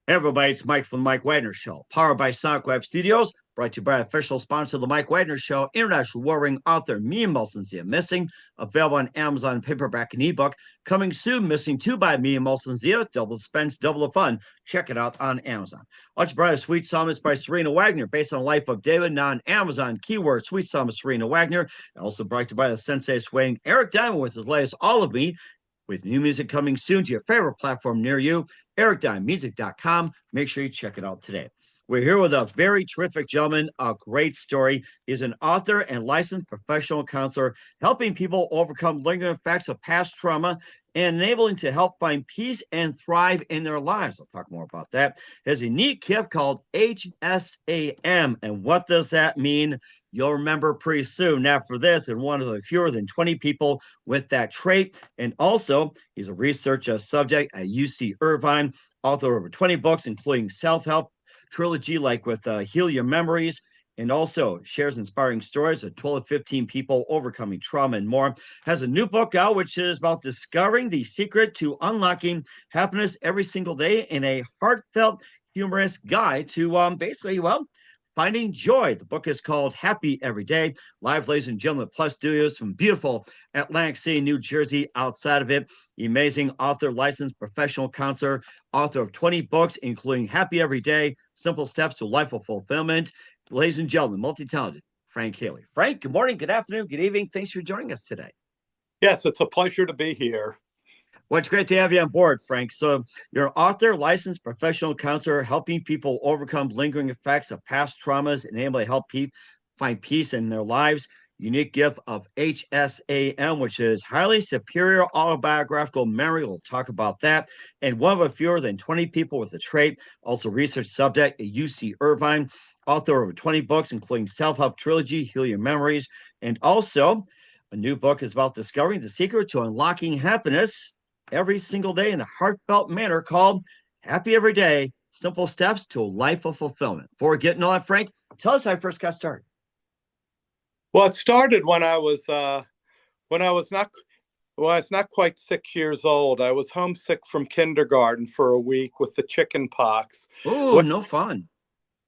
Hey everybody, it's Mike from the Mike Wagner Show, powered by Sonic Web Studios, brought to you by official sponsor of the Mike Wagner Show, international warring author Me and Molson Missing, available on Amazon paperback and ebook. Coming soon, Missing 2 by Me and Molson double the suspense, double the fun. Check it out on Amazon. Watch Brother Sweet Psalmist by Serena Wagner, based on the life of David, now on Amazon. Keyword Sweet Psalmist Serena Wagner. Also brought to you by the Sensei Swaying Eric Diamond with his latest All of Me, with new music coming soon to your favorite platform near you, ericdimemusic.com. Make sure you check it out today. We're here with a very terrific gentleman, a great story. He's an author and licensed professional counselor, helping people overcome lingering effects of past trauma and enabling to help find peace and thrive in their lives. I'll talk more about that. He has a unique gift called HSAM. And what does that mean? You'll remember pretty soon after this, and one of the fewer than 20 people with that trait. And also, he's a research subject at UC Irvine, author of over 20 books, including self-help trilogy like with Heal Your Memories, and also shares inspiring stories of 12 to 15 people overcoming trauma and more. Has a new book out, which is about discovering the secret to unlocking happiness every single day in a heartfelt, humorous guide to basically, finding joy. The book is called Happy Every Day. Live, ladies and gentlemen, Plus Studios from beautiful Atlantic City, New Jersey. Outside of it, the amazing author, licensed professional counselor, author of 20 books, including Happy Every Day, Simple Steps to Life of Fulfillment. Ladies and gentlemen, multi-talented Frank Healy. Frank, good morning, good afternoon, good evening. Thanks for joining us today. Yes, it's a pleasure to be here. Well, it's great to have you on board, Frank. So you're an author, licensed professional counselor, helping people overcome lingering effects of past traumas and able to help people find peace in their lives. Unique gift of HSAM, which is highly superior autobiographical memory. We'll talk about that. And one of a fewer than 20 people with the trait. Also research subject at UC Irvine, author of 20 books, including self-help trilogy, Heal Your Memories. And also a new book is about discovering the secret to unlocking happiness every single day in a heartfelt manner, called Happy Every Day, Simple Steps to a Life of Fulfillment. Before getting on, Frank, tell us how I first got started. Well, it started when I was not quite 6 years old. I was homesick from kindergarten for a week with the chicken pox. Oh, no fun.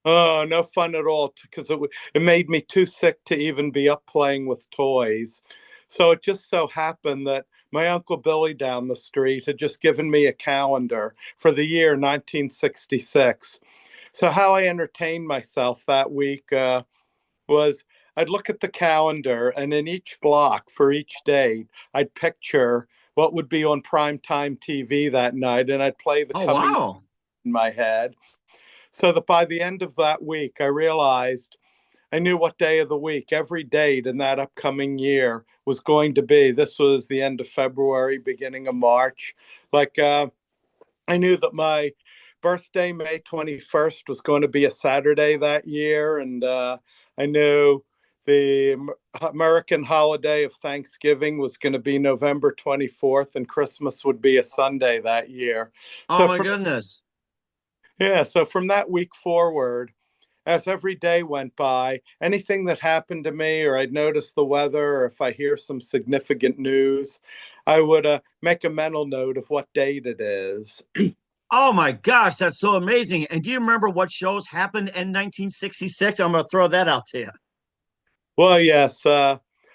Oh, no fun at all, because it made me too sick to even be up playing with toys. So it just so happened that my Uncle Billy down the street had just given me a calendar for the year 1966. So how I entertained myself that week was I'd look at the calendar, and in each block for each day, I'd picture what would be on primetime TV that night, and I'd play the coming in my head. So that by the end of that week, I realized I knew what day of the week, every date in that upcoming year was going to be. This was the end of February, beginning of March. I knew that my birthday, May 21st, was going to be a Saturday that year. And I knew the American holiday of Thanksgiving was going to be November 24th, and Christmas would be a Sunday that year. Oh, my goodness. Yeah, so from that week forward, as every day went by, anything that happened to me, or I'd notice the weather, or if I hear some significant news, I would make a mental note of what date it is. Oh my gosh, that's so amazing. And do you remember what shows happened in 1966? I'm going to throw that out to you. Well, yes.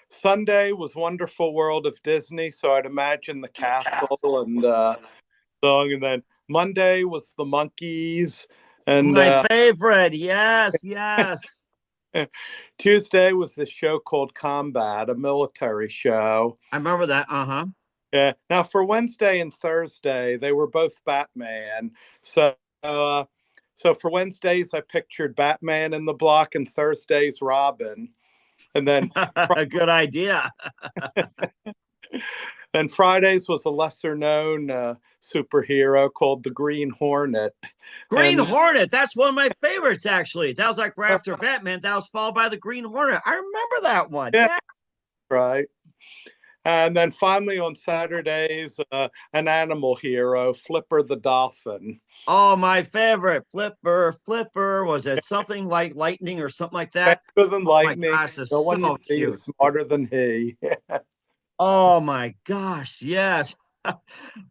Sunday was Wonderful World of Disney, so I'd imagine the castle and song. And then Monday was the Monkees. And my favorite. Yes. Tuesday was this show called Combat, a military show. I remember that. Yeah. Now for Wednesday and Thursday, they were both Batman. So for Wednesdays, I pictured Batman in the block, and Thursdays Robin. And then a good idea. And Fridays was a lesser known superhero called the Green Hornet. Hornet. That's one of my favorites, actually. That was like right after Batman. That was followed by the Green Hornet. I remember that one. Yeah. Right. And then finally on Saturdays, an animal hero, Flipper the Dolphin. Oh, my favorite. Flipper. Was it something like lightning or something like that? Better than lightning. Oh my gosh, no one so cute. Is smarter than he. Oh my gosh, yes.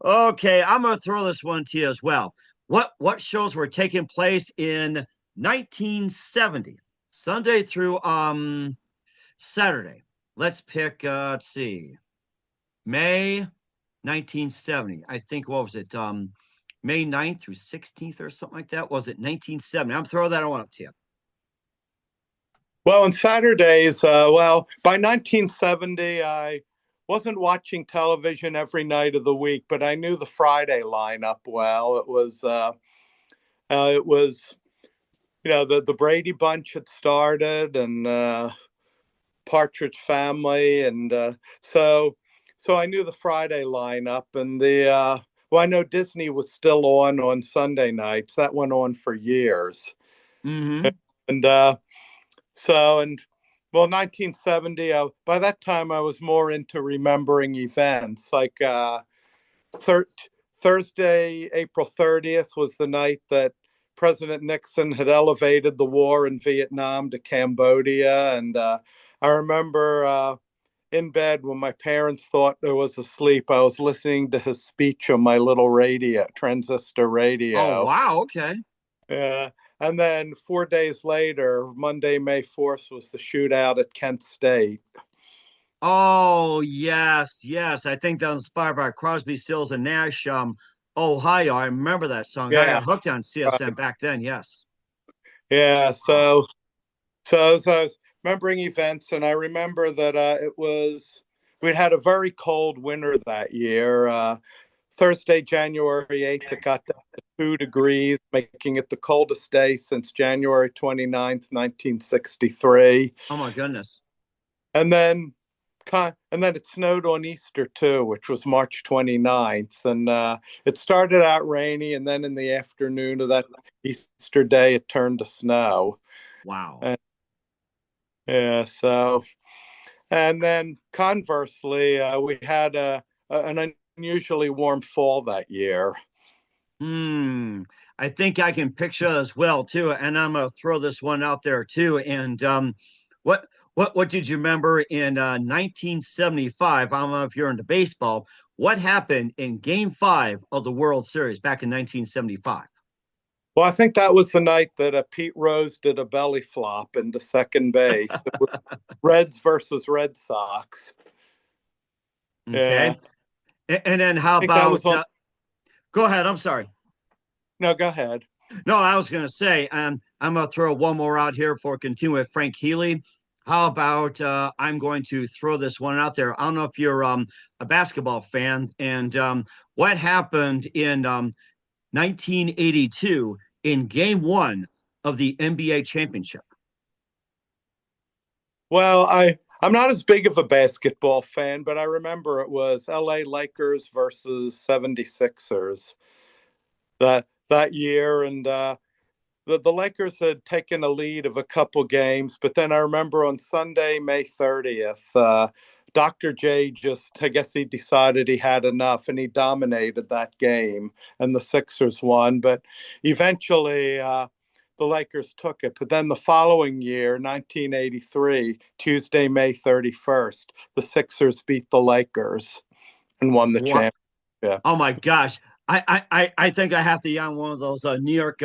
Okay, I'm going to throw this one to you as well. What shows were taking place in 1970, Sunday through Saturday? Let's pick. Let's see, May 1970. I think what was it? May 9th through 16th or something like that. Was it 1970? I'm throwing that one up to you. Well, on Saturdays, well, by 1970, I wasn't watching television every night of the week, but I knew the Friday lineup well. It was, the Brady Bunch had started, and Partridge Family, and so I knew the Friday lineup, and well, I know Disney was still on Sunday nights. That went on for years, Mm-hmm. and and well, 1970. By that time, I was more into remembering events. Like thir- Thursday, April 30th, was the night that President Nixon had elevated the war in Vietnam to Cambodia, and I remember in bed when my parents thought I was asleep. I was listening to his speech on my little radio, transistor Oh radio. wow. Okay. Yeah. And then 4 days later, Monday, May 4th, was the shootout at Kent State. Oh yes, yes. I think that was inspired by Crosby, Stills, and Nash. Ohio. I remember that song. I Yeah. got hooked on CSM Right. back then. Yes. Yeah. Wow. So I was remembering events, and I remember that we'd had a very cold winter that year. Thursday, January 8th, it got down to 2 degrees, making it the coldest day since January 29th, 1963. Oh my goodness. And then it snowed on Easter too, which was March 29th. And it started out rainy, and then in the afternoon of that Easter day, it turned to snow. Wow. And yeah, and then conversely, we had an unusually warm fall that year. Hmm. I think I can picture as well too, and I'm gonna throw this one out there too. And what what did you remember in 1975? I don't know if you're into baseball. What happened in Game Five of the World Series back in 1975? Well, I think that was the night that Pete Rose did a belly flop into second base. It was Reds versus Red Sox. Okay, Yeah, and then how I think that was about? on. Go ahead. I'm sorry. No, go ahead. No, I was going to say, I'm going to throw one more out here for continue with Frank Healy. How about I'm going to throw this one out there? I don't know if you're a basketball fan, and what happened in 1982 in Game One of the NBA championship? Well, I'm not as big of a basketball fan, but I remember it was LA Lakers versus 76ers that year, and the Lakers had taken a lead of a couple games, but then I remember on Sunday, May 30th, Dr. J I guess he decided he had enough, and he dominated that game, and the Sixers won. But eventually, the Lakers took it. But then the following year, 1983, Tuesday, May 31st, the Sixers beat the Lakers and won the What? championship. Oh my gosh. I think I have to be on one of those New York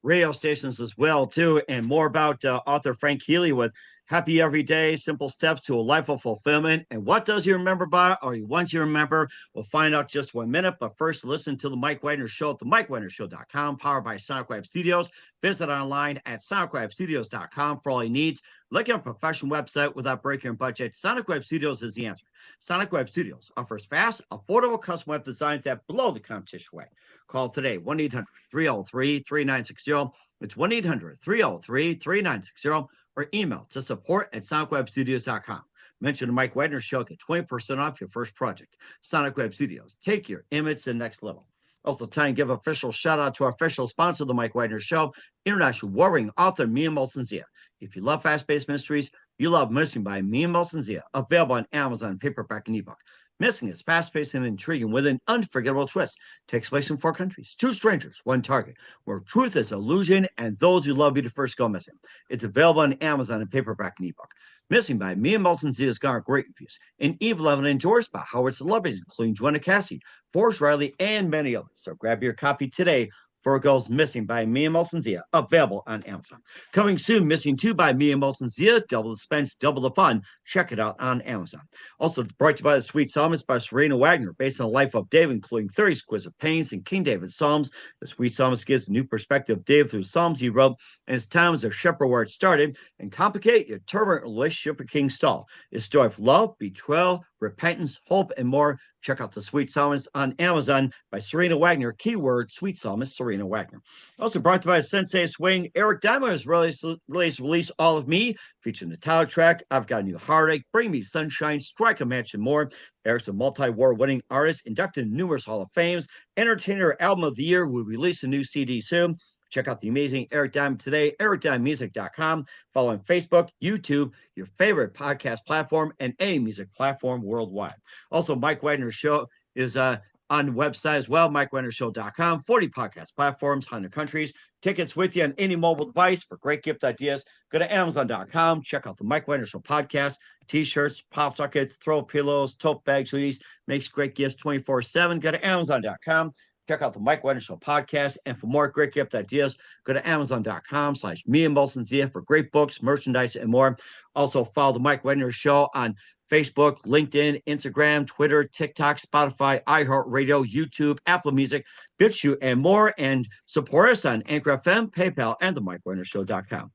radio stations as well too, and more about author Frank Healy with "Happy Every Day: Simple Steps to a Life of Fulfillment." And what does you remember by, or you want you to remember? We'll find out just 1 minute. But first, listen to the Mike Wagner Show at the MikeWagnerShow.com, powered by Sonic Web Studios. Visit online at SonicWebStudios.com for all your needs. Look at a professional website without breaking your budget. Sonic Web Studios is the answer. Sonic Web Studios offers fast, affordable custom web designs that blow the competition away. Call today, 1-800-303-3960. It's 1-800-303-3960, or email to support@sonicwebstudios.com. Mention the Mike Wagner Show, get 20% off your first project. Sonic Web Studios, take your image to the next level. Also, time to give official shout out to our official sponsor of the Mike Wagner Show, international warring author Mia Molson-Zia. If you love fast-paced mysteries, you love Missing by Mia Molson-Zia, available on Amazon, paperback, and ebook. Missing is fast-paced and intriguing with an unforgettable twist. Takes place in 4 countries, 2 strangers, 1 target, where truth is illusion and those who love you to first go missing. It's available on Amazon and paperback and ebook. Missing by Mia Molson-Zia has garnered great reviews and even loved and endorsed by Howard celebrities, including Joanna Cassie, Forrest Riley, and many others. So grab your copy today 4 Girls Missing by me and Molson Zia, available on Amazon. Coming soon, Missing 2 by me and Molson Zia, double the suspense, double the fun. Check it out on Amazon. Also brought to you by The Sweet Psalmist by Serena Wagner, based on the life of David, including 30 exquisite paintings and King David's Psalms. The Sweet Psalmist gives a new perspective of David through the Psalms he wrote and his time as a shepherd where it started, and complicate your turbulent relationship with King Saul. It's a story of love, betrayal, repentance, hope, and more. Check out The Sweet Psalmist on Amazon by Serena Wagner. Keyword Sweet Psalmist Serena Wagner. Also brought to you by Sensei Swing. Eric Diamond has released All of Me, featuring the title track, I've Got a New Heartache, Bring Me Sunshine, Strike a Match, and more. Eric's a multi-award winning artist, inducted in numerous Hall of Fames. Entertainer Album of the Year will release a new CD soon. Check out the amazing Eric Diamond today, ericdiamondmusic.com. Follow on Facebook, YouTube, your favorite podcast platform, and any music platform worldwide. Also, Mike Wagner's show is on the website as well, MikeWagnerShow.com. 40 podcast platforms, 100 countries. Tickets with you on any mobile device for great gift ideas. Go to Amazon.com. Check out the Mike Wagner Show podcast. T-shirts, pop sockets, throw pillows, tote bags, hoodies. Makes great gifts 24/7. Go to Amazon.com. Check out the Mike Wagner Show podcast. And for more great gift ideas, go to Amazon.com/me and Molson Zia for great books, merchandise, and more. Also, follow the Mike Wagner Show on Facebook, LinkedIn, Instagram, Twitter, TikTok, Spotify, iHeartRadio, YouTube, Apple Music, BitChute, and more. And support us on Anchor FM, PayPal, and the MikeWagnerShow.com.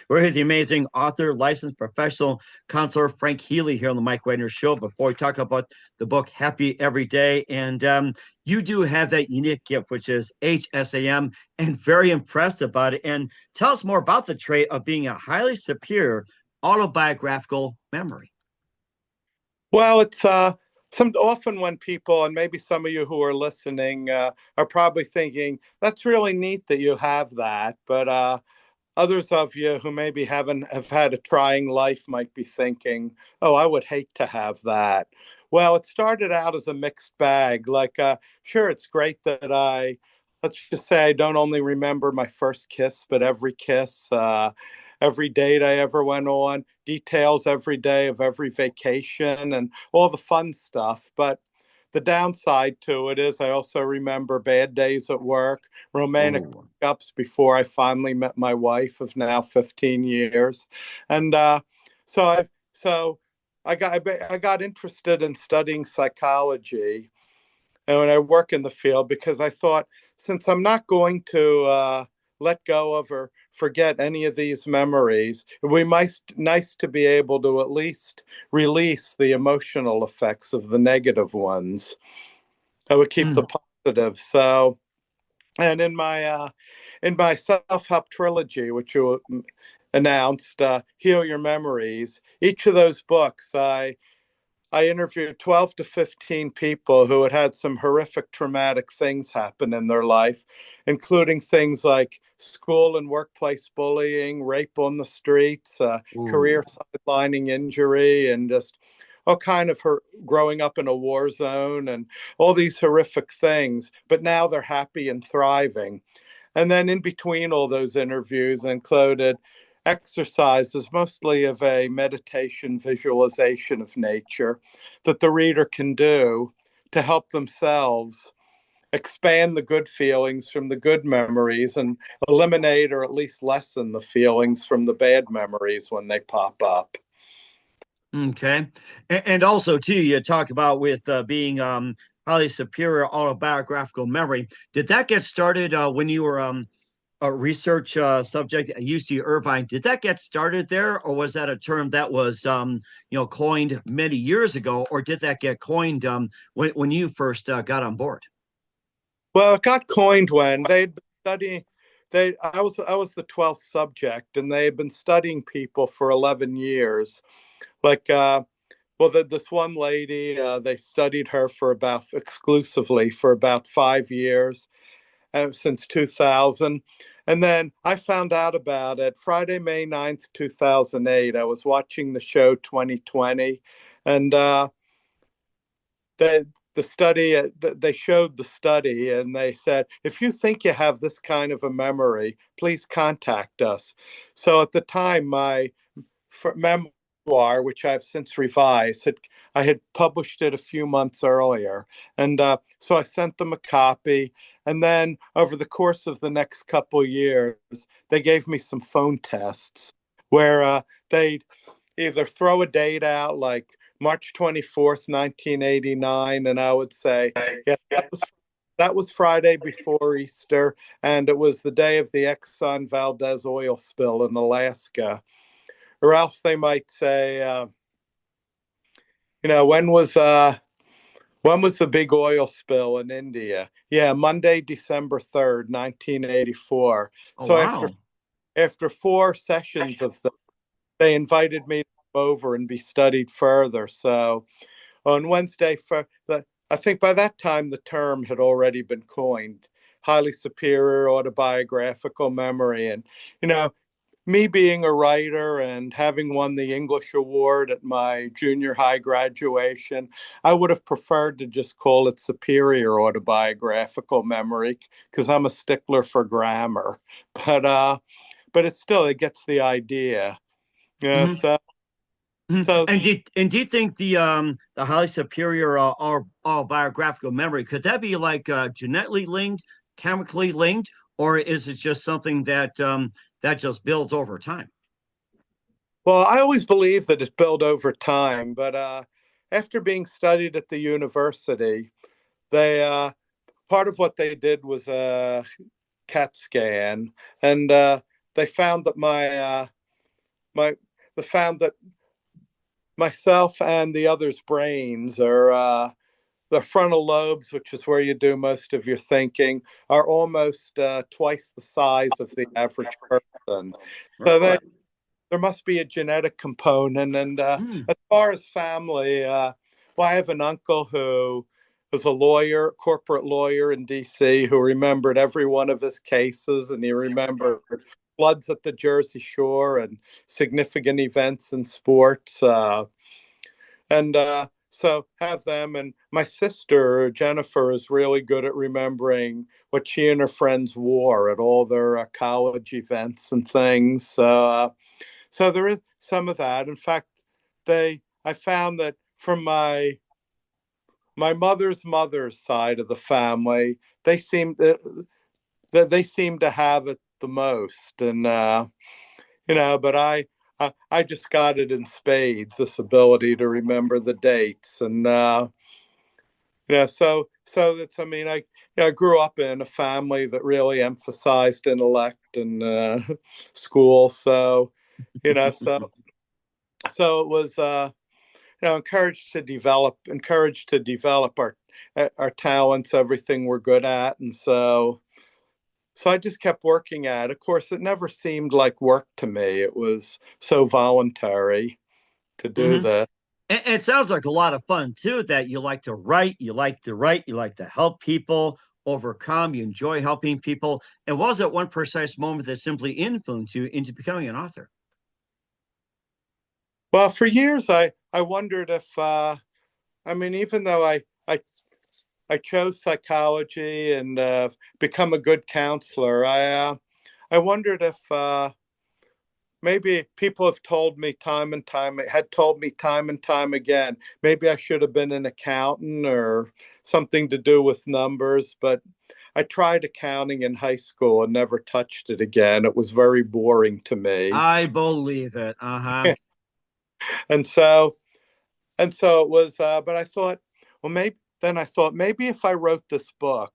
We're here with the amazing author, licensed professional counselor, Frank Healy, here on the Mike Wagner Show. Before we talk about the book, Happy Every Day, and you do have that unique gift, which is HSAM, and very impressed about it. And tell us more about the trait of being a highly superior autobiographical memory. Well, it's often when people, and maybe some of you who are listening are probably thinking, that's really neat that you have that. But others of you who maybe have had a trying life might be thinking, oh, I would hate to have that. Well, it started out as a mixed bag. Sure, it's great that let's just say I don't only remember my first kiss, but every kiss, every date I ever went on, details every day of every vacation, and all the fun stuff. But the downside to it is I also remember bad days at work, romantic breakups before I finally met my wife of now 15 years. And so I got interested in studying psychology, and when I work in the field, because I thought, since I'm not going to let go of or forget any of these memories, it would be nice to be able to at least release the emotional effects of the negative ones. I would keep the positive. So, and in my self-help trilogy, which you announced, Heal Your Memories, each of those books, I interviewed 12 to 15 people who had had some horrific traumatic things happen in their life, including things like school and workplace bullying, rape on the streets, career sidelining injury, and just all kind of growing up in a war zone and all these horrific things. But now they're happy and thriving. And then in between all those interviews included exercises, mostly of a meditation visualization of nature, that the reader can do to help themselves expand the good feelings from the good memories and eliminate or at least lessen the feelings from the bad memories when they pop up. Okay. And also, too, you talk about with being highly superior autobiographical memory. Did that get started when you were a research subject at UC Irvine? Did that get started there, or was that a term that was coined many years ago, or did that get coined when you first got on board? Well, it got coined when they'd been studying. I was the 12th subject, and they had been studying people for 11 years. This one lady, they studied her exclusively for about 5 years. Since 2000. And then I found out about it Friday, May 9th, 2008. I was watching the show 2020, and the study, they showed the study, and they said, if you think you have this kind of a memory, please contact us. So at the time, my memoir, which I've since revised, I had published it a few months earlier. And so I sent them a copy. And then over the course of the next couple of years, they gave me some phone tests where they'd either throw a date out like March 24th, 1989, and I would say, yeah, that was Friday before Easter, and it was the day of the Exxon Valdez oil spill in Alaska. Or else they might say, you know, when was the big oil spill in India? Yeah, Monday, December 3rd, 1984. Oh, So wow. after 4 sessions of them, they invited me to come over and be studied further. So on Wednesday, I think by that time the term had already been coined, highly superior autobiographical memory. And, you know, me being a writer and having won the English award at my junior high graduation, I would have preferred to just call it superior autobiographical memory because I'm a stickler for grammar. But it's still, it gets the idea. Yeah. Mhm. So Mhm. so And do you think the highly superior or biographical memory could that be like genetically linked, chemically linked, or is it just something that just builds over time? Well, I always believe that it's built over time, but after being studied at the university, they part of what they did was a CAT scan, and they found that my they found that myself and the others' brains are the frontal lobes, which is where you do most of your thinking, are almost twice the size of the average person. So Really? there must be a genetic component. And Mm. as far as family, well, I have an uncle who was a lawyer, corporate lawyer in DC, who remembered every one of his cases, and he remembered floods at the Jersey Shore and significant events in sports. And so have them. And my sister, Jennifer, is really good at remembering what she and her friends wore at all their college events and things. So there is some of that. In fact, I found that from my mother's side of the family, they seem that they seem to have it the most. And you know, but I just got it in spades, this ability to remember the dates. And yeah, so that's, I mean, I grew up in a family that really emphasized intellect and school. So, you know, so it was you know, encouraged to develop our talents, everything we're good at. And so I just kept working at it. Of course, it never seemed like work to me. It was so voluntary to do Hmm. this. And it sounds like a lot of fun too. That you like to help people overcome. You enjoy helping people. And was it one precise moment that simply influenced you into becoming an author? Well, for years I wondered if I mean, even though I chose psychology and become a good counselor, I wondered if maybe people have told me time and time had told me time and time again, maybe I should have been an accountant or something to do with numbers. But I tried accounting in high school and never touched it again. It was very boring to me. I believe it. Uh-huh. And so it was, but I thought, well, maybe if I wrote this book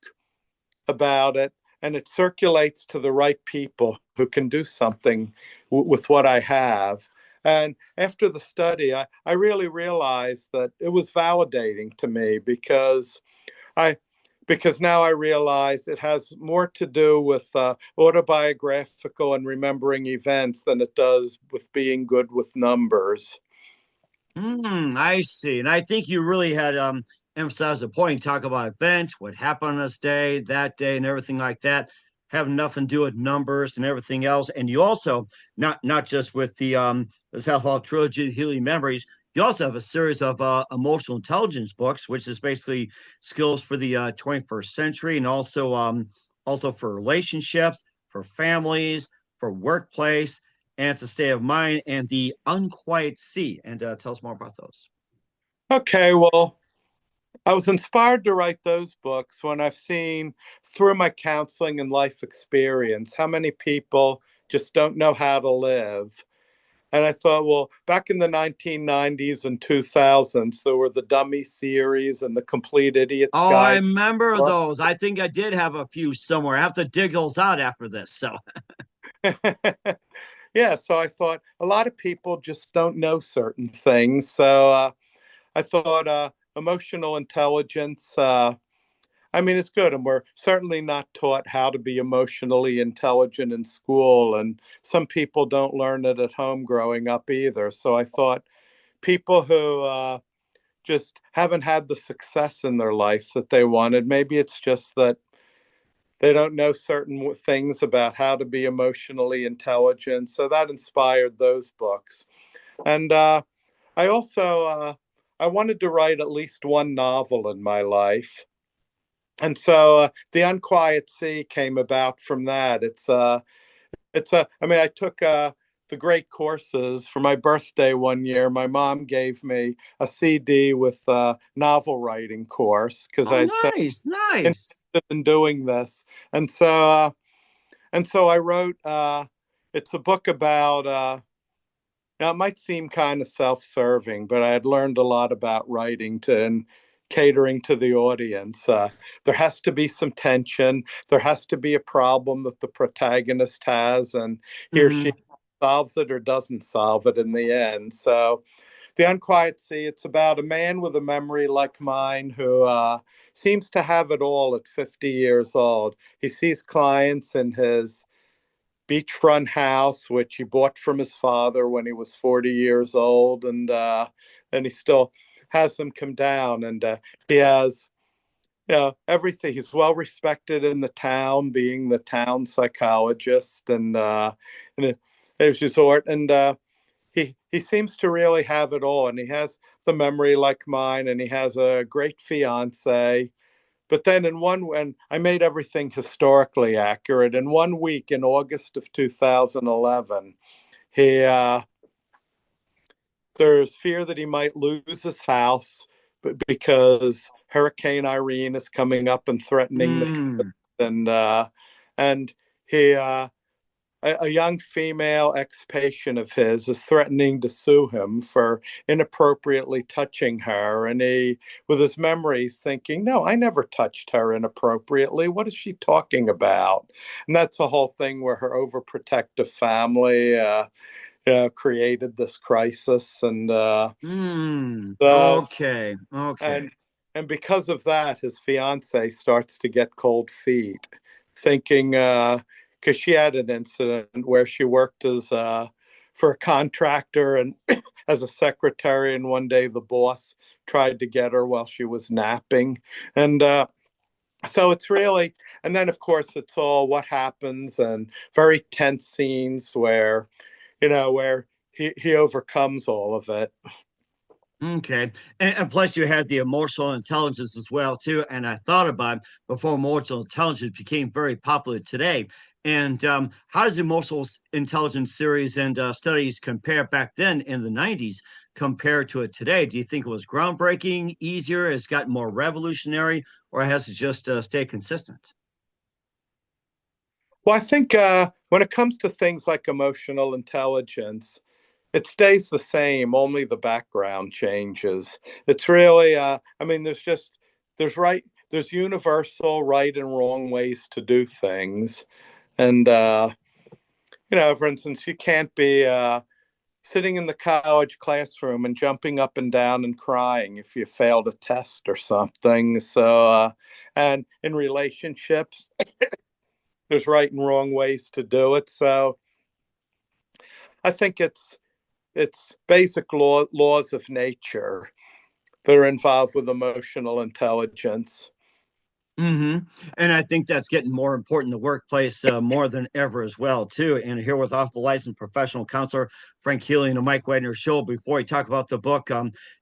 about it and it circulates to the right people who can do something with what I have. And after the study, I really realized that it was validating to me I because now I realize it has more to do with autobiographical and remembering events than it does with being good with numbers. I see. And I think you really had emphasized the point, talk about events, what happened on this day, that day, and everything like that, having nothing to do with numbers and everything else. And you also not just with the self-help trilogy, Healy Memories, you also have a series of emotional intelligence books, which is basically skills for the 21st century, and also for relationships, for families, for workplace, and it's a state of mind and the unquiet sea. And tell us more about those. Okay, well, I was inspired to write those books when I've seen through my counseling and life experience how many people just don't know how to live. And I thought, well, back in the 1990s and 2000s, there were the Dummy series and the Complete Idiot's Oh, I Guide. remember those. I think I did have a few somewhere. I have to dig those out after this. So, Yeah, so I thought a lot of people just don't know certain things. So I thought emotional intelligence. I mean, it's good, and we're certainly not taught how to be emotionally intelligent in school, and some people don't learn it at home growing up either. So I thought people who just haven't had the success in their life that they wanted, maybe it's just that they don't know certain things about how to be emotionally intelligent. So that inspired those books. And I also I wanted to write at least one novel in my life. And so The Unquiet Sea came about from that. I mean, I took the great courses for my birthday one year. My mom gave me a CD with a novel writing course because oh, I had so nice, nice. interested in doing this. And so I wrote, it's a book about, now it might seem kind of self-serving, but I had learned a lot about writing and catering to the audience. There has to be some tension. There has to be a problem that the protagonist has, and he or she Hmm. solves it or doesn't solve it in the end. So The Unquiet Sea, it's about a man with a memory like mine who seems to have it all at 50 years old. He sees clients in his beachfront house, which he bought from his father when he was 40 years old, and he still has them come down. And he has, you know, everything. He's well respected in the town, being the town psychologist and a resort. And he seems to really have it all, and he has the memory like mine, and he has a great fiance. But then when I made everything historically accurate, in one week in August of 2011, he there's fear that he might lose his house because Hurricane Irene is coming up and threatening the Mm. and uh, and he a young female ex-patient of his is threatening to sue him for inappropriately touching her. And he, with his memories, thinking, no, I never touched her inappropriately. What is she talking about? And that's the whole thing where her overprotective family created this crisis. Mm. So, Okay. Okay. and and because of that, his fiance starts to get cold feet, thinking because she had an incident where she worked as for a contractor and as a secretary, and one day the boss tried to get her while she was napping, and so it's really, and then of course it's all what happens and very tense scenes where where he overcomes all of it. Okay. And plus, you had the emotional intelligence as well, too. And I thought about before emotional intelligence became very popular today. And how does emotional intelligence series and studies compare back then in the 90s compared to it today? Do you think it was groundbreaking, easier, has gotten more revolutionary, or has it just stayed consistent? Well, I think when it comes to things like emotional intelligence, it stays the same, only the background changes. It's really, I mean, there's universal right and wrong ways to do things. And, for instance, you can't be sitting in the college classroom and jumping up and down and crying if you failed a test or something. So, and in relationships, there's right and wrong ways to do it. So I think it's basic laws of nature that are involved with emotional intelligence. Hmm. And I think that's getting more important in the workplace more than ever as well, too. And here with off the licensed professional counselor Frank Healy and the Mike Wagner Show. Before we talk about the book,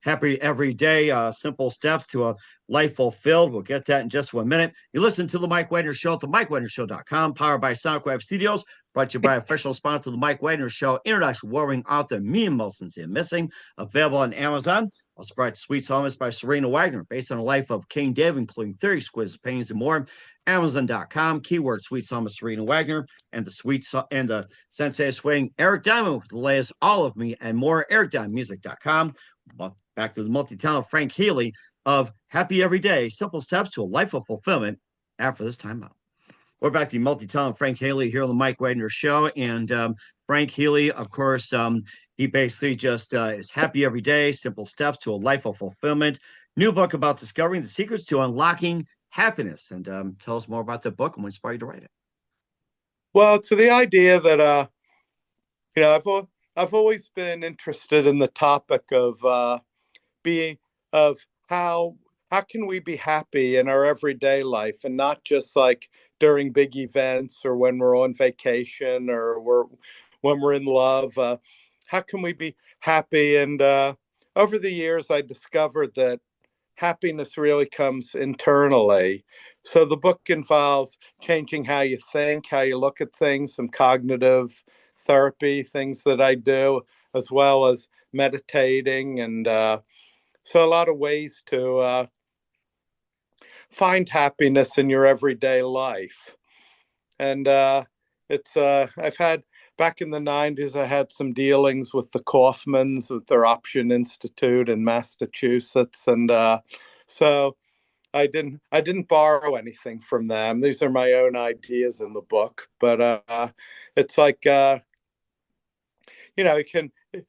Happy Every Day, Simple Steps to a Life Fulfilled. We'll get that in just 1 minute. You listen to the Mike Wagner Show at the MikeWagnerShow.com, powered by SoundCloud Studios, brought to you by official sponsor of the Mike Wagner Show, international warring author, Me and Wilson's Missing, available on Amazon. Also brought to Sweet Psalmist by Serena Wagner, based on the life of King David, including theory, exquisite pains, and more. Amazon.com, keyword Sweet Psalmist Serena Wagner, and the Sensei Swing Eric Diamond with the latest All of Me and more. EricDiamondMusic.com. Back to the multi-talented Frank Healy of Happy Every Day, Simple Steps to a Life of Fulfillment after this time out. We're back to the multi-talented Frank Healy here on the Mike Wagner Show. And Frank Healy, of course, he basically just is happy every day, simple steps to a life of fulfillment. New book about discovering the secrets to unlocking happiness. And tell us more about the book and what inspired you to write it. Well, so the idea that, I've always been interested in the topic of how can we be happy in our everyday life and not just like during big events or when we're on vacation or when we're in love. How can we be happy? And over the years, I discovered that happiness really comes internally. So the book involves changing how you think, how you look at things, some cognitive therapy, things that I do, as well as meditating. And so a lot of ways to find happiness in your everyday life. And I've had, back in the 90s, I had some dealings with the Kaufmans with their Option Institute in Massachusetts. And so I didn't borrow anything from them. These are my own ideas in the book. But it's like,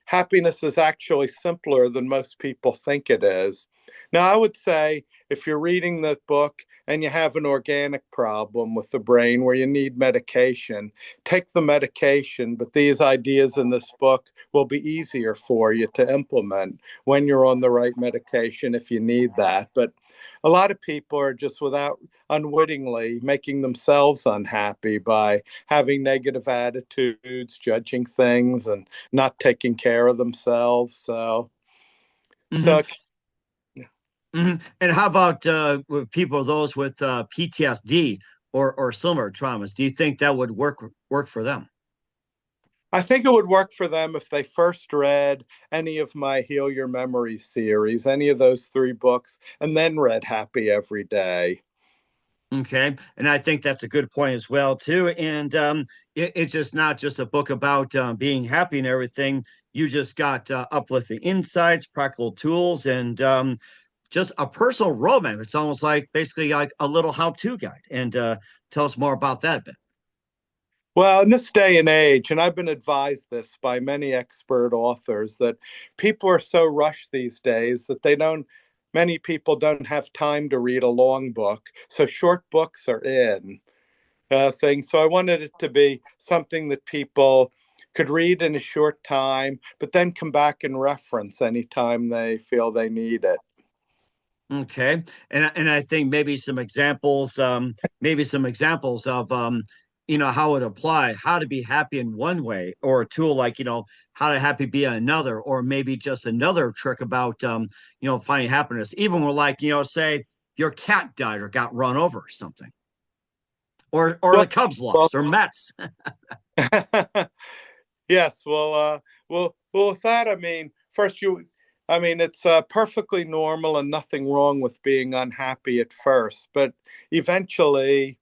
happiness is actually simpler than most people think it is. Now, I would say if you're reading the book and you have an organic problem with the brain where you need medication, take the medication, but these ideas in this book will be easier for you to implement when you're on the right medication if you need that. But a lot of people are just unwittingly making themselves unhappy by having negative attitudes, judging things, and not taking care of themselves. So, Mm-hmm. so Mm-hmm. And how about with people, those with PTSD or similar traumas? Do you think that would work for them? I think it would work for them if they first read any of my Heal Your Memories series, any of those 3 books, and then read Happy Every Day. Okay. And I think that's a good point as well, too. And it's just not just a book about being happy and everything. You just got uplifting insights, practical tools, and just a personal roadmap. It's almost like basically like a little how-to guide. And tell us more about that a bit. Well, in this day and age, and I've been advised this by many expert authors, that people are so rushed these days that many people don't have time to read a long book. So short books are in things. So I wanted it to be something that people could read in a short time, but then come back and reference anytime they feel they need it. Okay. And I think maybe some examples of how it apply, how to be happy in one way, or a tool like, how to happy be another, or maybe just another trick about, finding happiness, even with like, say your cat died or got run over or something, or the Cubs lost or Mets. Yes. Well, with that, I mean, it's perfectly normal and nothing wrong with being unhappy at first, but eventually,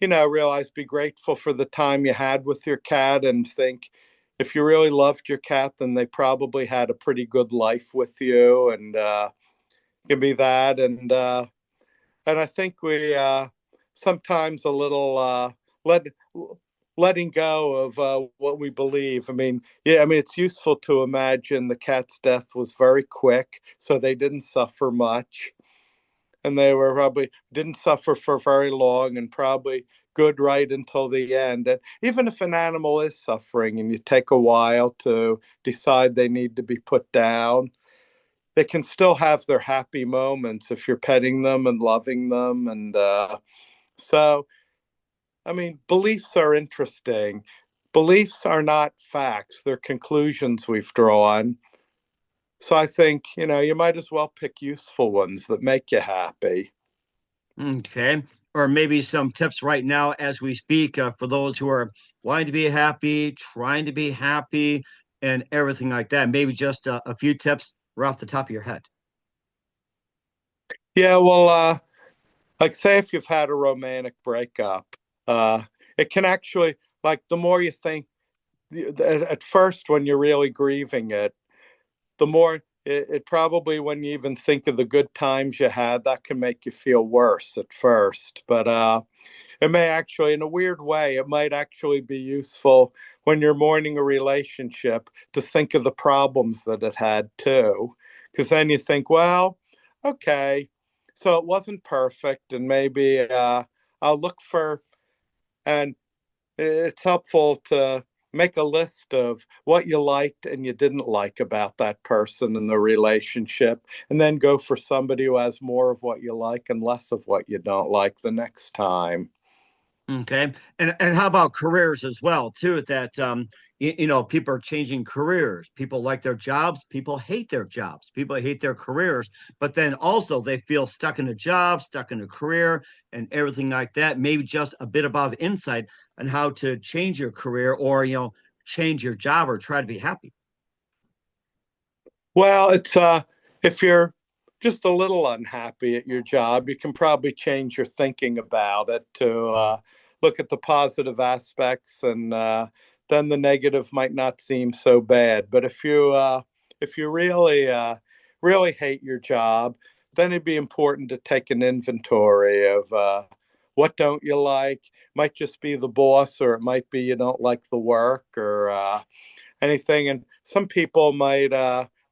realize, be grateful for the time you had with your cat and think if you really loved your cat, then they probably had a pretty good life with you, and give me that. And I think we sometimes a little letting go of what we believe. I mean, it's useful to imagine the cat's death was very quick, so they didn't suffer much. And they were probably didn't suffer for very long and probably good right until the end. And even if an animal is suffering and you take a while to decide they need to be put down, they can still have their happy moments if you're petting them and loving them. And so, I mean, beliefs are interesting. Beliefs are not facts, they're conclusions we've drawn. So I think, you might as well pick useful ones that make you happy. Okay. Or maybe some tips right now as we speak for those who are wanting to be happy, trying to be happy, and everything like that. Maybe just a few tips right off the top of your head. Yeah, well, like say if you've had a romantic breakup, uh, it can actually, like, the more you think, at first when you're really grieving it, the more it probably, when you even think of the good times you had, that can make you feel worse at first. But it may actually, in a weird way, it might actually be useful when you're mourning a relationship to think of the problems that it had too. Because then you think, well, okay, so it wasn't perfect, and maybe I'll look for, and it's helpful to make a list of what you liked and you didn't like about that person in the relationship, and then go for somebody who has more of what you like and less of what you don't like the next time. Okay. And how about careers as well, too? That people are changing careers. People like their jobs, people hate their jobs, people hate their careers, but then also they feel stuck in a job, stuck in a career, and everything like that. Maybe just a bit of insight on how to change your career or change your job or try to be happy. Well, it's if you're just a little unhappy at your job, you can probably change your thinking about it to look at the positive aspects, and then the negative might not seem so bad. But if you really really hate your job, then it'd be important to take an inventory of what don't you like. Might just be the boss, or it might be you don't like the work, or anything. And some people might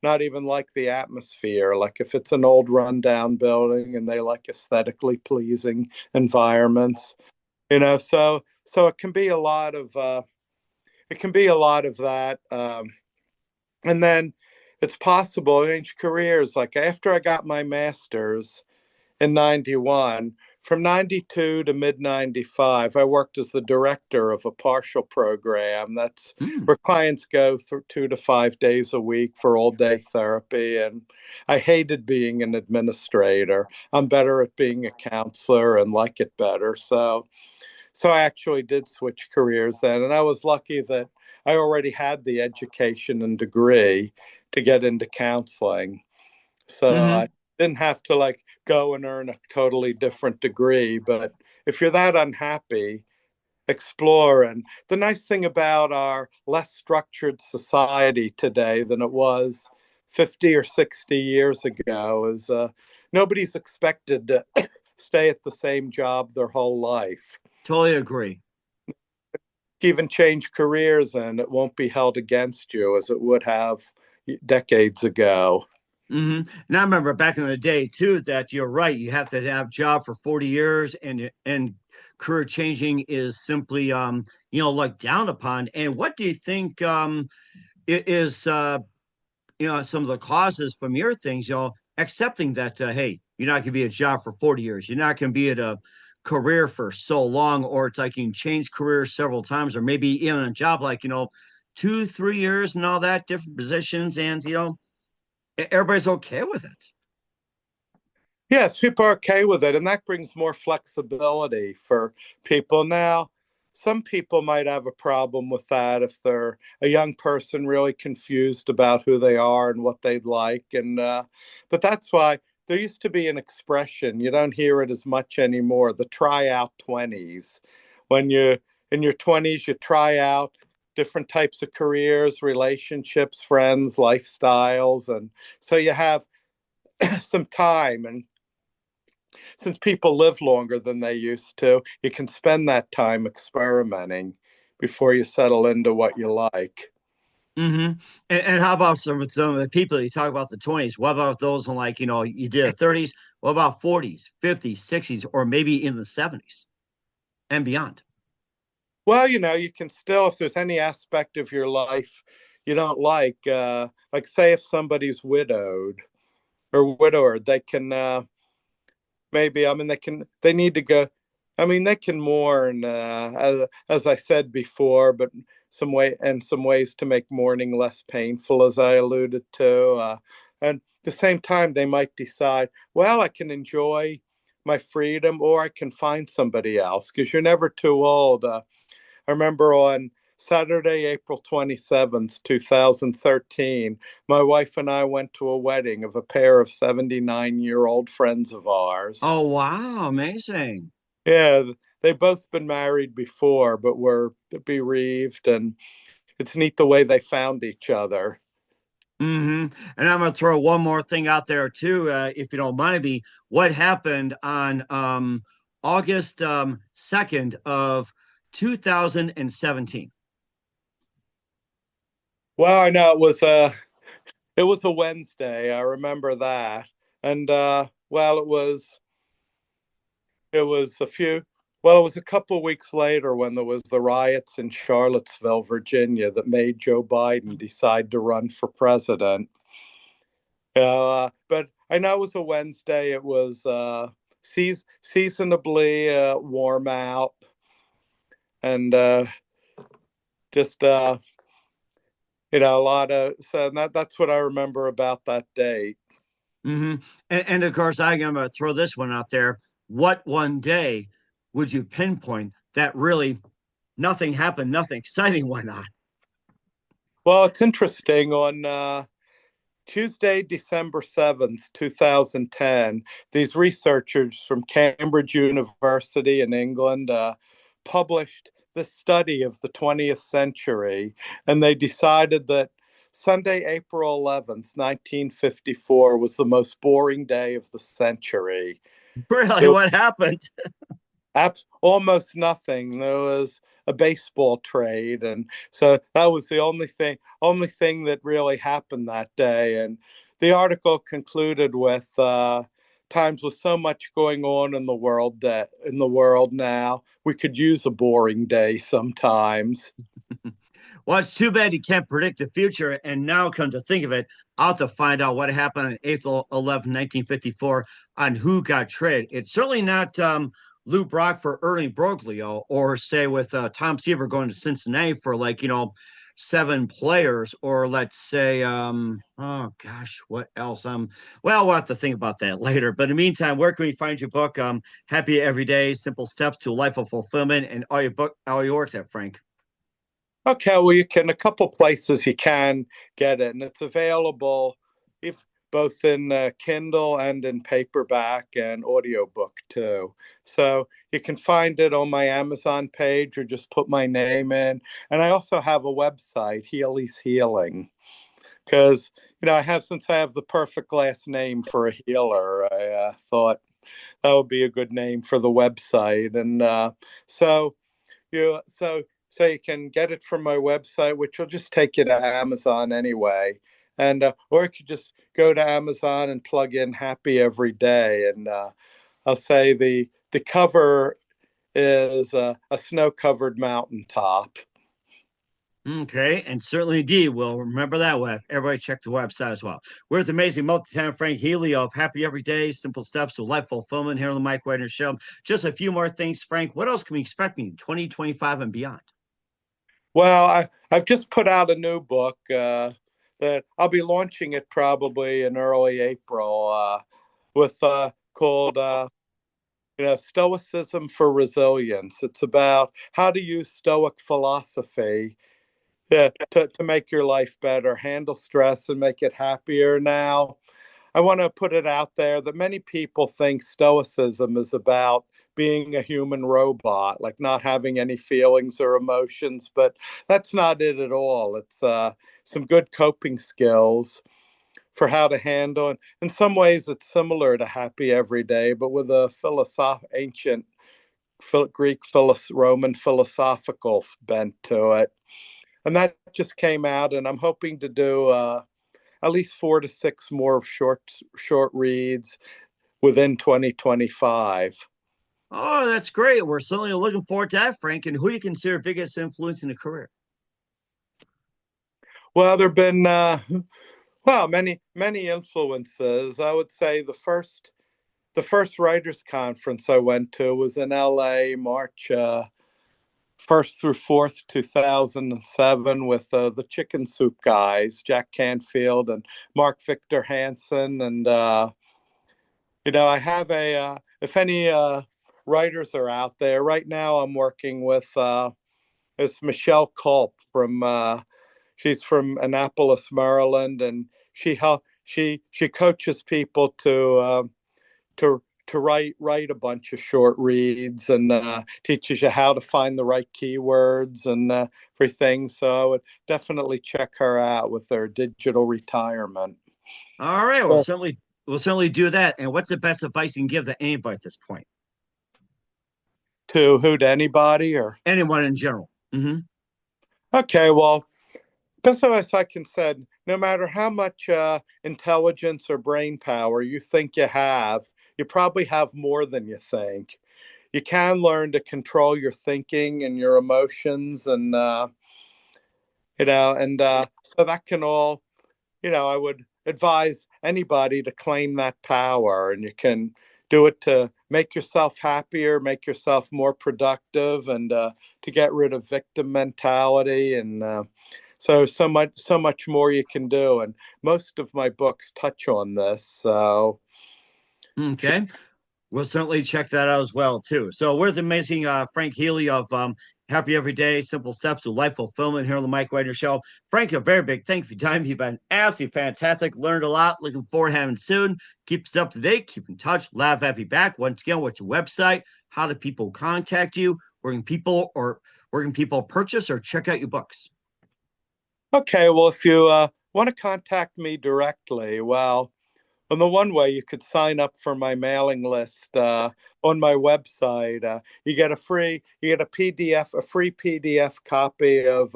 not even like the atmosphere. Like if it's an old rundown building and they like aesthetically pleasing environments, so it can be a lot of that. And then it's possible to change careers. Like after I got my master's in 91, from 92 to mid 95, I worked as the director of a partial program. That's Mm. where clients go through 2 to 5 days a week for all day therapy. And I hated being an administrator. I'm better at being a counselor and like it better. So I actually did switch careers then. And I was lucky that I already had the education and degree to get into counseling. So Hmm. I didn't have to like go and earn a totally different degree. But if you're that unhappy, explore. And the nice thing about our less structured society today than it was 50 or 60 years ago is nobody's expected to stay at the same job their whole life. Totally agree. Even change careers and it won't be held against you as it would have decades ago. And I remember back in the day too that you're right. You have to have a job for 40 years, and career changing is simply looked down upon. And what do you think it is some of the causes from your things? Accepting that hey, you're not going to be a job for 40 years. You're not going to be at a career for so long, or it's like you can change careers several times, or maybe in a job like 2, 3 years and all that, different positions, and everybody's okay with it. Yes, people are okay with it, and that brings more flexibility for people. Now, some people might have a problem with that if they're a young person really confused about who they are and what they'd like. And but that's why there used to be an expression, you don't hear it as much anymore, the tryout 20s. When you're in your 20s, you try out different types of careers, relationships, friends, lifestyles, and so you have some time. And since people live longer than they used to, you can spend that time experimenting before you settle into what you like. Hmm. And how about some of the people you talk about the 20s? What about those in like you did a 30s? What about 40s, 50s, 60s, or maybe in the 70s and beyond? Well, you can still, if there's any aspect of your life you don't like say if somebody's widowed or widower, they can maybe, I mean, they need to go, I mean, they can mourn, as I said before, but some ways to make mourning less painful, as I alluded to. And at the same time, they might decide, well, I can enjoy my freedom or I can find somebody else because you're never too old. I remember on Saturday, April 27th, 2013, my wife and I went to a wedding of a pair of 79-year-old friends of ours. Oh, wow. Amazing. Yeah, they've both been married before, but were bereaved, and it's neat the way they found each other. And I'm going to throw one more thing out there too, if you don't mind me. What happened on August 2nd of 2017? Well, I know it was a Wednesday. I remember that, and well, it was a few. Well, it was a couple weeks later when there was the riots in Charlottesville, Virginia, that made Joe Biden decide to run for president. But I know it was a Wednesday. It was seasonably warm out, and just a lot of so that's what I remember about that date. hmm and of course, I'm going to throw this one out there. What one day would you pinpoint that really nothing happened, nothing exciting went on? Well, it's interesting. On Tuesday, December 7th, 2010, these researchers from Cambridge University in England published the study of the 20th century, and they decided that Sunday, April 11th, 1954, was the most boring day of the century. Really, There was what happened? almost nothing. There was a baseball trade, and so that was the only thing that really happened that day. And the article concluded with times with so much going on in the world now, we could use a boring day sometimes. Well, it's too bad you can't predict the future. And now, come to think of it, I'll have to find out what happened on April 11, 1954, on who got traded. It's certainly not Lou Brock for Ernie Broglio, or say with Tom Seaver going to Cincinnati for like, 7 players, or let's say, oh gosh, what else? Well, we'll have to think about that later. But in the meantime, where can we find your book? Happy Every Day, Simple Steps to a Life of Fulfillment, and all your works at Frank. Okay, well, a couple places you can get it, and it's available if both in Kindle and in paperback and audiobook too. So you can find it on my Amazon page or just put my name in. And I also have a website, Healy's Healing, because since I have the perfect last name for a healer, I thought that would be a good name for the website. And so you so so you can get it from my website, which will just take you to Amazon anyway, and or you could just go to Amazon and plug in Happy Every Day, and I'll say the cover is a snow covered mountaintop. Okay, and certainly indeed, we'll remember that web. Everybody check the website as well. We're with the amazing multi-talent Frank Healy of Happy Every Day, Simple Steps to Life Fulfillment here on the Mike Wagner Show. Just a few more things, Frank. What else can we expect in 2025 and beyond? Well, I've just put out a new book that I'll be launching it probably in early April with called Stoicism for Resilience. It's about how to use Stoic philosophy to make your life better, handle stress, and make it happier. Now, I want to put it out there that many people think Stoicism is about being a human robot, like not having any feelings or emotions, but that's not it at all. It's some good coping skills for how to handle. And in some ways, it's similar to Happy Every Day, but with a ancient Greek, Roman philosophical bent to it. And that just came out, and I'm hoping to do at least 4 to 6 more short reads within 2025. Oh, that's great. We're certainly looking forward to that, Frank. And who do you consider biggest influence in the career? Well, there've been many influences. I would say the first writers conference I went to was in LA, March 1st through 4th, 2007, with the Chicken Soup guys, Jack Canfield and Mark Victor Hansen. And I have if any writers are out there right now, I'm working with is Michelle Culp from she's from Annapolis, Maryland, and she coaches people to write a bunch of short reads and teaches you how to find the right keywords and everything. So I would definitely check her out with her digital retirement. All right. So, We'll certainly do that. And what's the best advice you can give to anybody at this point? to who? To anybody or? Anyone in general. Mm-hmm. Okay, well, best advice I can say, no matter how much intelligence or brain power you think you have, you probably have more than you think. You can learn to control your thinking and your emotions, and so that can all, I would advise anybody to claim that power, and you can do it to make yourself happier, make yourself more productive, and to get rid of victim mentality, and so much more you can do. And most of my books touch on this. So Okay. We'll certainly check that out as well, too. So we're the amazing Frank Healy of Happy Every Day, Simple Steps to Life Fulfillment here on the Mike Wagner Show. Frank, a very big thank you for your time. You've been absolutely fantastic. Learned a lot. Looking forward to having you soon. Keep us up to date. Keep in touch. Glad to have you back. Once again, what's your website? How do people contact you? Where can people purchase or check out your books? okay, well, if you want to contact me directly, well, on the one way, you could sign up for my mailing list on my website. You get a PDF, a free PDF copy of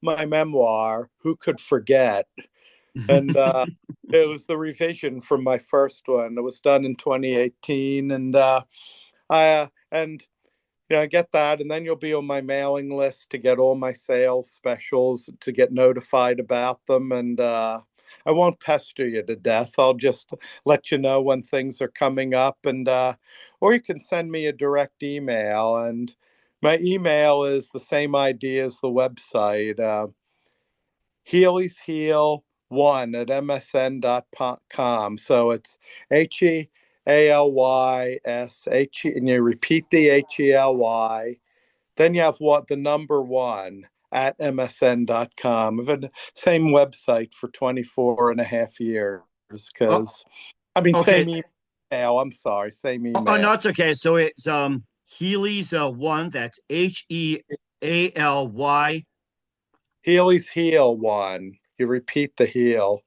my memoir, Who Could Forget? And it was the revision from my first one. It was done in 2018, and I get that, and then you'll be on my mailing list to get all my sales specials, to get notified about them, and I won't pester you to death. I'll just let you know when things are coming up, and or you can send me a direct email, and my email is the same ID as the website, Healy's Heal one at msn.com. So it's HEALYS, and you repeat the HELY. Then you have the number one at msn.com. I've had the same website for 24 and a half years Oh, because, I mean, okay. same email. I'm sorry, same Oh, email. no, it's okay. So it's Healy's one. That's HEALY. Healy's Heal one. You repeat the heel.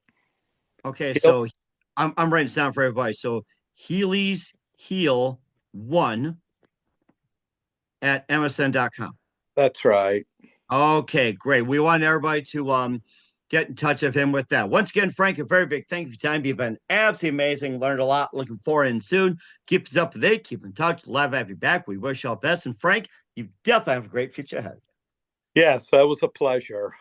Okay, Heal. so I'm writing this down for everybody. So Healy's Heal one at msn.com. That's right. Okay, great. We want everybody to get in touch with him with that. Once again, Frank, a very big thank you for your time. You've been absolutely amazing. Learned a lot. Looking forward in soon. Keep us up to date. Keep in touch. Love to have you back. We wish you all the best. And Frank, you definitely have a great future ahead. Yes, that was a pleasure.